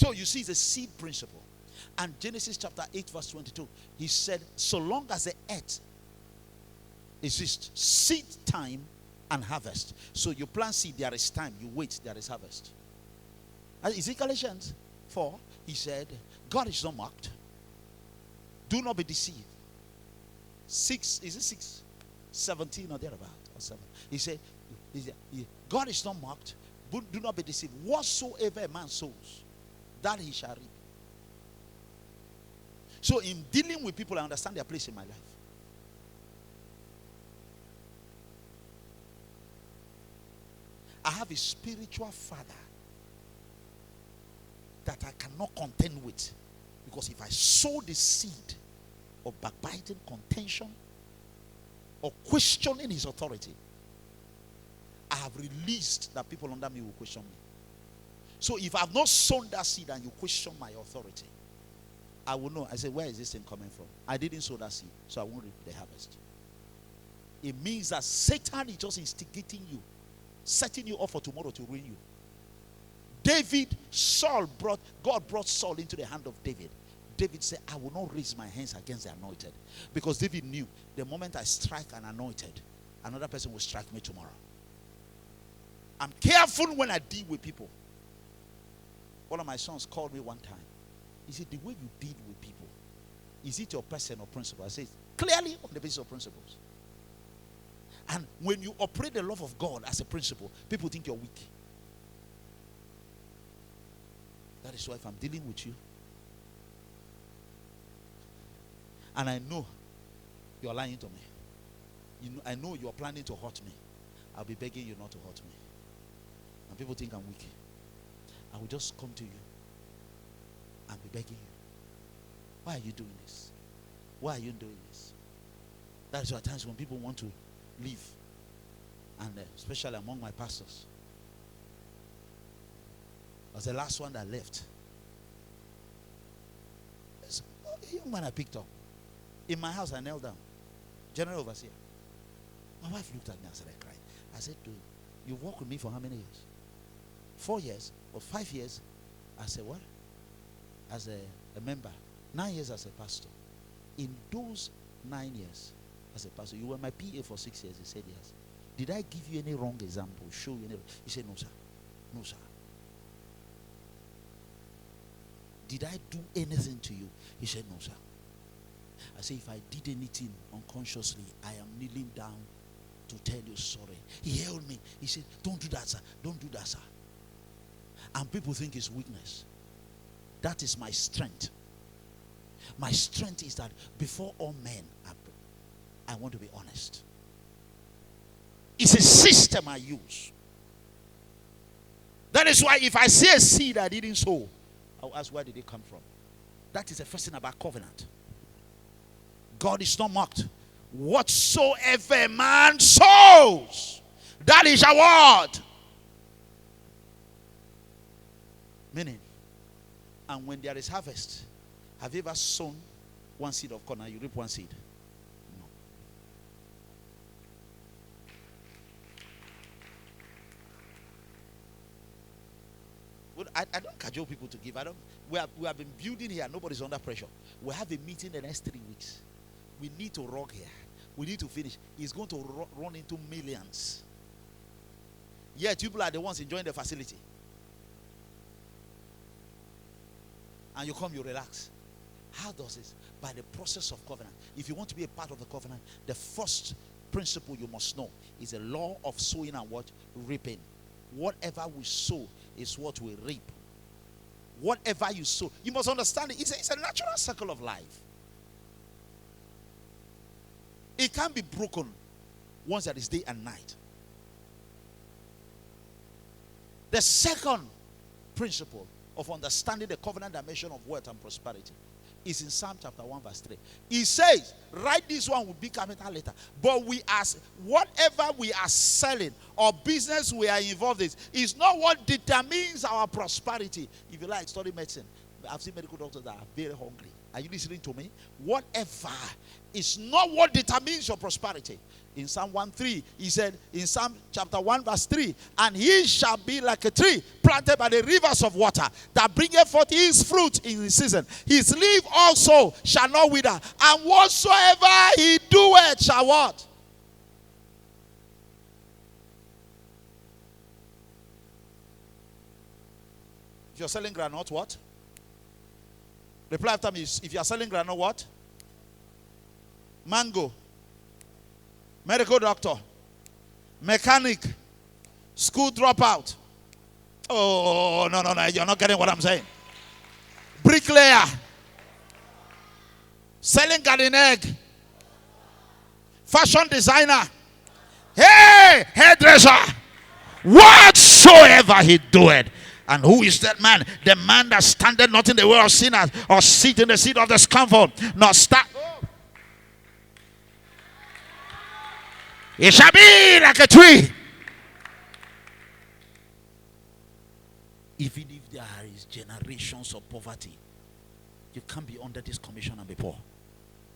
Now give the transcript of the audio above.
So you see, it's a seed principle. And Genesis chapter 8 verse 22, he said, so long as the earth exists, seed time and harvest. So you plant seed, there is time. You wait, there is harvest. Ezekiel 4, he said, God is not mocked. Do not be deceived. 6:17 or thereabout or 7. He said, God is not mocked. Do not be deceived. Whatsoever a man sows, that he shall reap. So in dealing with people, I understand their place in my life. I have a spiritual father that I cannot contend with. Because if I sow the seed of backbiting, contention, or questioning his authority, I have released that people under me will question me. So if I have not sown that seed and you question my authority, I will know. I say, where is this thing coming from? I didn't sow that seed, so I won't reap the harvest. It means that Satan is just instigating you, setting you up for tomorrow to ruin you. God brought Saul into the hand of David. David said, I will not raise my hands against the anointed. Because David knew the moment I strike an anointed, another person will strike me tomorrow. I'm careful when I deal with people. One of my sons called me one time. He said, the way you deal with people, is it your person or principle? I said, clearly on the basis of principles. And when you operate the love of God as a principle, people think you're weak. That is why if I'm dealing with you, and I know you're lying to me, I know you're planning to hurt me, I'll be begging you not to hurt me. And people think I'm weak. I will just come to you and be begging you. Why are you doing this? Why are you doing this? That is why at times when people want to leave, and especially among my pastors, I was the last one that left. There's a young man I picked up. In my house, I knelt down. General overseer. My wife looked at me and said, I cried. I said to him, you've worked with me for how many years? 4 years or 5 years? I said, what? As a member. 9 years as a pastor. In those 9 years as a pastor, you were my PA for 6 years. He said, yes. Did I give you any wrong example? Show you any? He said, no, sir. No, sir. Did I do anything to you? He said, no, sir. I said, if I did anything unconsciously, I am kneeling down to tell you sorry. He held me. He said, don't do that, sir. Don't do that, sir. And people think it's weakness. That is my strength. My strength is that before all men, I want to be honest. It's a system I use. That is why if I see a seed I didn't sow, I'll ask, where did it come from? That is the first thing about covenant. God is not mocked. Whatsoever a man sows, that is a word. Meaning, and when there is harvest, have you ever sown one seed of corn and you reap one seed? No. I don't cajole people to give. We have been building here. Nobody's under pressure. We have a meeting the next 3 weeks. We need to rock here. We need to finish. It's going to run into millions. Yet people are the ones enjoying the facility. And you come, you relax. How does this? By the process of covenant. If you want to be a part of the covenant, the first principle you must know is the law of sowing and what? Reaping. Whatever we sow is what we reap. Whatever you sow, you must understand it. It's a natural circle of life. It can't be broken once there is day and night. The second principle of understanding the covenant dimension of wealth and prosperity is in Psalm chapter 1 verse 3. It says, write this one will be capital letter. But whatever we are selling or business we are involved in is not what determines our prosperity. If you like, study medicine. I've seen medical doctors that are very hungry. Are you listening to me? Whatever is not what determines your prosperity. In Psalm 1:3, he said, in Psalm chapter 1 verse 3, and he shall be like a tree planted by the rivers of water, that bringeth forth his fruit in his season. His leaf also shall not wither, and whatsoever he doeth shall what? If you're selling granite, what? Reply after me. If you are selling granite, what? Mango. Medical doctor. Mechanic. School dropout. Oh, no. You're not getting what I'm saying. Bricklayer. Selling garden egg. Fashion designer. Hey, hairdresser. Whatsoever he doeth. And who is that man? The man that standeth not in the way of sinners, or sit in the seat of discomfort, nor stand. It shall be like a tree. Even if there is generations of poverty, you can't be under this commission and be poor.